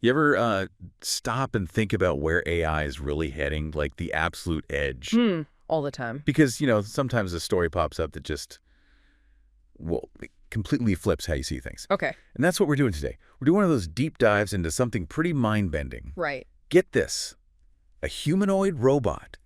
You ever stop and think about where AI is really heading, like the absolute edge? All the time. Because, sometimes a story pops up that just, well, it completely flips how you see things. Okay. And that's what we're doing today. We're doing one of those deep dives into something pretty mind-bending. Right. Get this. A humanoid robot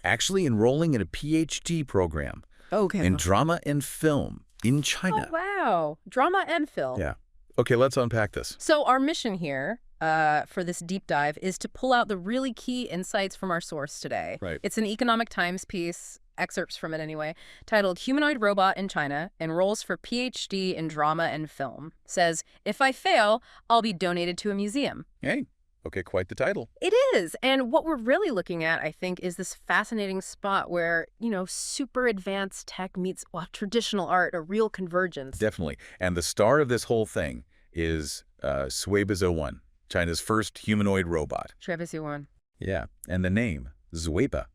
actually enrolling in a PhD program Okay. in drama and film in China. Oh, wow. Drama and film. Yeah. Okay, let's unpack this. So our mission here for this deep dive is to pull out the really key insights from our source today. Right. It's an Economic Times piece, excerpts from it anyway, titled Humanoid Robot in China Enrolls for PhD in Drama and Film. Says, if I fail, I'll be donated to a museum. Hey, okay, quite the title. It is. And what we're really looking at, I think, is this fascinating spot where, super advanced tech meets traditional art, a real convergence. Definitely. And the star of this whole thing is Zoea, China's first humanoid robot. Travis Yuan. Yeah, and the name, Zoea.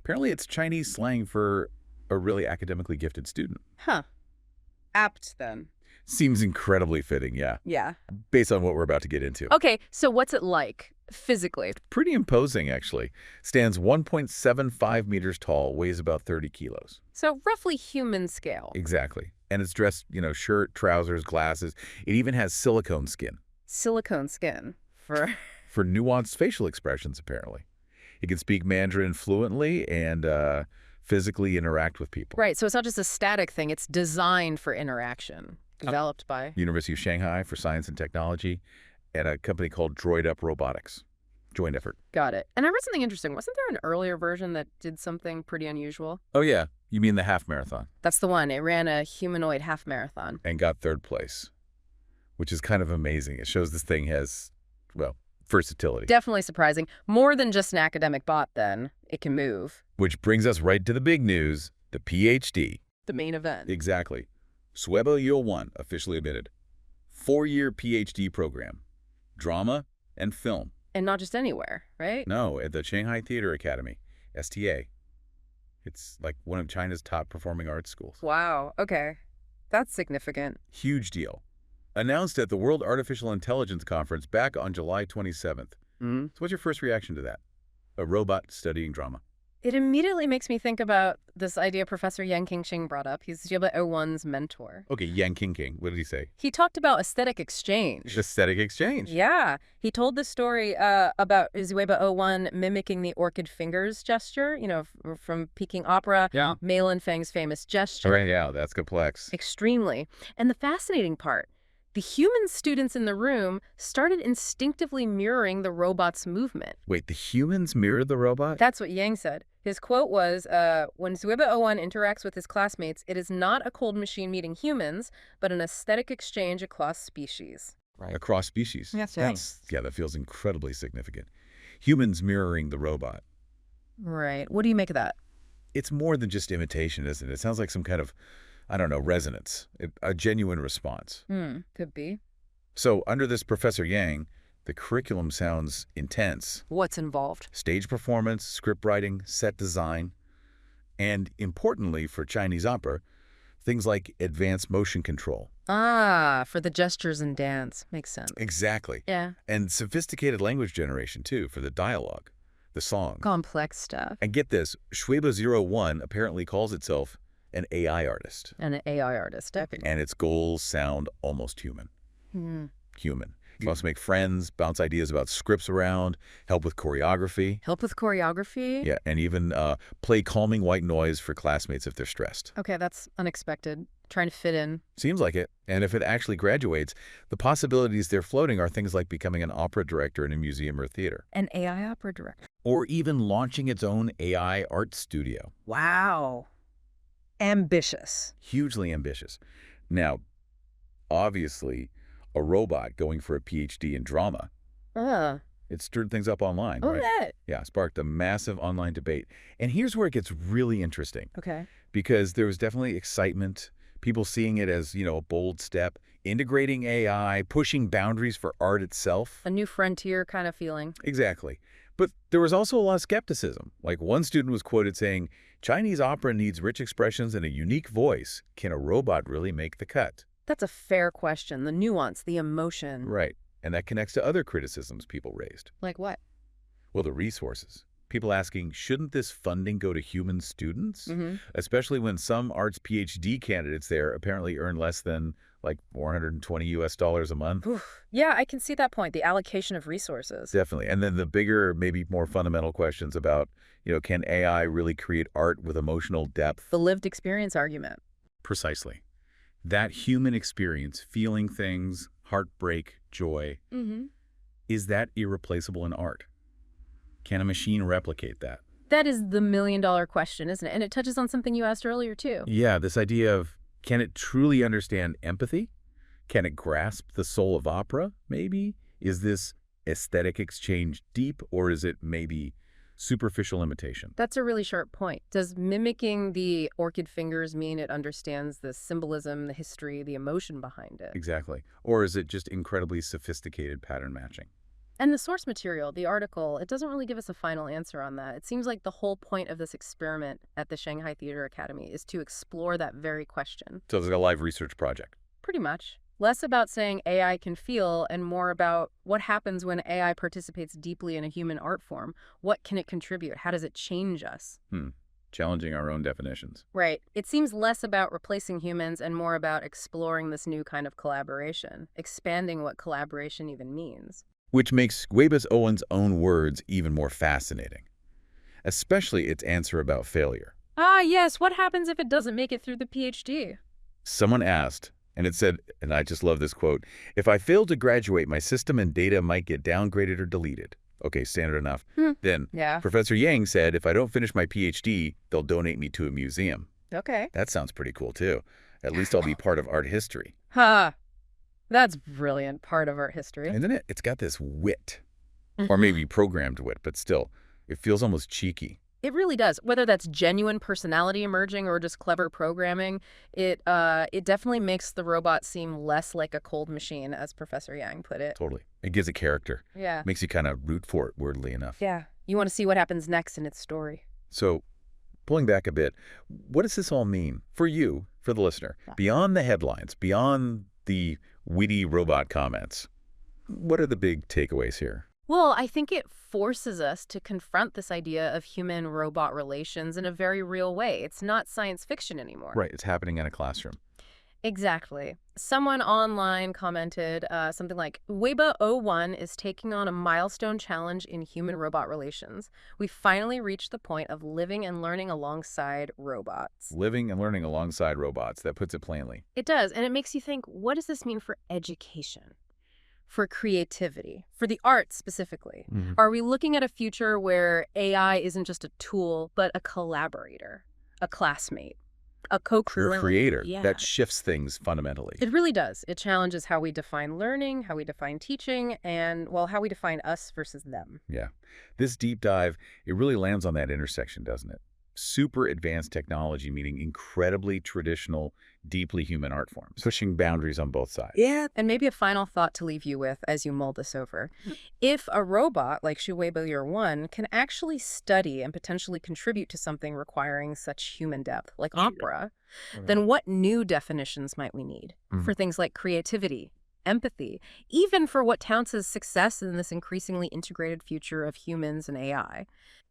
Apparently it's Chinese slang for a really academically gifted student. Huh. Apt, then. Seems incredibly fitting, yeah, Yeah. based on what we're about to get into. Okay, so what's it like, physically? Pretty imposing, actually. Stands 1.75 meters tall, weighs about 30 kilos. So roughly human scale. Exactly. And it's dressed, shirt, trousers, glasses. It even has silicone skin. Silicone skin. For nuanced facial expressions, apparently. It can speak Mandarin fluently and physically interact with people. Right, so it's not just a static thing, it's designed for interaction. Developed by? University of Shanghai for Science and Technology and a company called Droid Up Robotics. Joint effort. Got it. And I read something interesting. Wasn't there an earlier version that did something pretty unusual? Oh, yeah. You mean the half marathon. That's the one. It ran a humanoid half marathon. And got third place, which is kind of amazing. It shows this thing has, versatility. Definitely surprising. More than just an academic bot, then. It can move. Which brings us right to the big news, the PhD. The main event. Exactly. Zoea 1 officially admitted. 4-year PhD program. Drama and film. And not just anywhere, right? No, at the Shanghai Theater Academy, STA. It's like one of China's top performing arts schools. Wow. Okay. That's significant. Huge deal. Announced at the World Artificial Intelligence Conference back on July 27th. So what's your first reaction to that? A robot studying drama. It immediately makes me think about this idea Professor Yang Qingqing brought up. He's Zoea 1's mentor. Okay, Yang Qingqing. What did he say? He talked about aesthetic exchange. Aesthetic exchange. Yeah. He told the story about Zoea 1 mimicking the orchid fingers gesture, from Peking opera. Yeah. Malin Feng's famous gesture. Right, yeah, that's complex. Extremely. And the fascinating part, the human students in the room started instinctively mirroring the robot's movement. Wait, the humans mirrored the robot? That's what Yang said. His quote was, when Zoea 1 interacts with his classmates, it is not a cold machine meeting humans, but an aesthetic exchange across species. Right. Across species. Yes, Yeah, that feels incredibly significant. Humans mirroring the robot. Right. What do you make of that? It's more than just imitation, isn't it? It sounds like some kind of, resonance, a genuine response. Could be. So under this Professor Yang, the curriculum sounds intense. What's involved? Stage performance, script writing, set design, and importantly for Chinese opera, things like advanced motion control. Ah, for the gestures and dance. Makes sense. Exactly. Yeah. And sophisticated language generation, too, for the dialogue, the song. Complex stuff. And get this, Zoea 1 apparently calls itself an AI artist. And an AI artist. And its goals sound almost human. Human. You also make friends, bounce ideas about scripts around, help with choreography. Help with choreography? Yeah, and even play calming white noise for classmates if they're stressed. Okay, that's unexpected. Trying to fit in. Seems like it. And if it actually graduates, the possibilities they're floating are things like becoming an opera director in a museum or theater. An AI opera director. Or even launching its own AI art studio. Wow. Ambitious. Hugely ambitious. Now, obviously, a robot going for a PhD in drama. It stirred things up online, right? That. Yeah, sparked a massive online debate. And here's where it gets really interesting. Okay. Because there was definitely excitement, people seeing it as, a bold step, integrating AI, pushing boundaries for art itself. A new frontier kind of feeling. Exactly. But there was also a lot of skepticism. Like one student was quoted saying, Chinese opera needs rich expressions and a unique voice. Can a robot really make the cut? That's a fair question. The nuance, the emotion. Right. And that connects to other criticisms people raised. Like what? Well, the resources. People asking, shouldn't this funding go to human students? Especially when some arts PhD candidates there apparently earn less than like $420 a month. Oof. Yeah, I can see that point, the allocation of resources. Definitely. And then the bigger, maybe more fundamental questions about, can AI really create art with emotional depth? The lived experience argument. Precisely. That human experience, feeling things, heartbreak, joy, is that irreplaceable in art? Can a machine replicate that? That is the million-dollar question, isn't it? And it touches on something you asked earlier, too. Yeah, this idea of, can it truly understand empathy? Can it grasp the soul of opera, maybe? Is this aesthetic exchange deep, or is it maybe superficial imitation? That's a really sharp point. Does mimicking the orchid fingers mean it understands the symbolism, the history, the emotion behind it? Exactly. Or is it just incredibly sophisticated pattern matching? And the source material, the article, it doesn't really give us a final answer on that. It seems like the whole point of this experiment at the Shanghai Theater Academy is to explore that very question. So it's like a live research project. Pretty much. Less about saying AI can feel and more about what happens when AI participates deeply in a human art form. What can it contribute? How does it change us? Challenging our own definitions. Right. It seems less about replacing humans and more about exploring this new kind of collaboration, expanding what collaboration even means. Which makes Owen's own words even more fascinating, especially its answer about failure. Ah, yes. What happens if it doesn't make it through the PhD? Someone asked, and it said, and I just love this quote, "If I fail to graduate, my system and data might get downgraded or deleted." Okay, standard enough. Then Yeah. Professor Yang said, if I don't finish my PhD, they'll donate me to a museum. Okay. That sounds pretty cool, too. At least I'll be part of art history. Ha! That's brilliant. Part of art history. Isn't it? It's got this wit, or maybe programmed wit, but still, it feels almost cheeky. It really does. Whether that's genuine personality emerging or just clever programming, it definitely makes the robot seem less like a cold machine, as Professor Yang put it. Totally. It gives it character. Yeah. Makes you kind of root for it, weirdly enough. Yeah. You want to see what happens next in its story. So, pulling back a bit, what does this all mean for you, for the listener? Beyond the headlines, beyond the witty robot comments, what are the big takeaways here? Well, I think it forces us to confront this idea of human-robot relations in a very real way. It's not science fiction anymore. Right, it's happening in a classroom. Exactly. Someone online commented something like, Weibo01 is taking on a milestone challenge in human-robot relations. We finally reached the point of living and learning alongside robots. Living and learning alongside robots, that puts it plainly. It does, and it makes you think, what does this mean for education? For creativity, for the arts specifically? Are we looking at a future where AI isn't just a tool, but a collaborator, a classmate, a co-creator? Creator. Yeah. That shifts things fundamentally. It really does. It challenges how we define learning, how we define teaching, and, well, how we define us versus them. Yeah. This deep dive, it really lands on that intersection, doesn't it? Super advanced technology, meaning incredibly traditional, deeply human art forms, pushing boundaries on both sides. Yeah. And maybe a final thought to leave you with as you mull this over. If a robot like Weibo01 can actually study and potentially contribute to something requiring such human depth, like opera, then what new definitions might we need for things like creativity, empathy, even for what counts as success in this increasingly integrated future of humans and AI?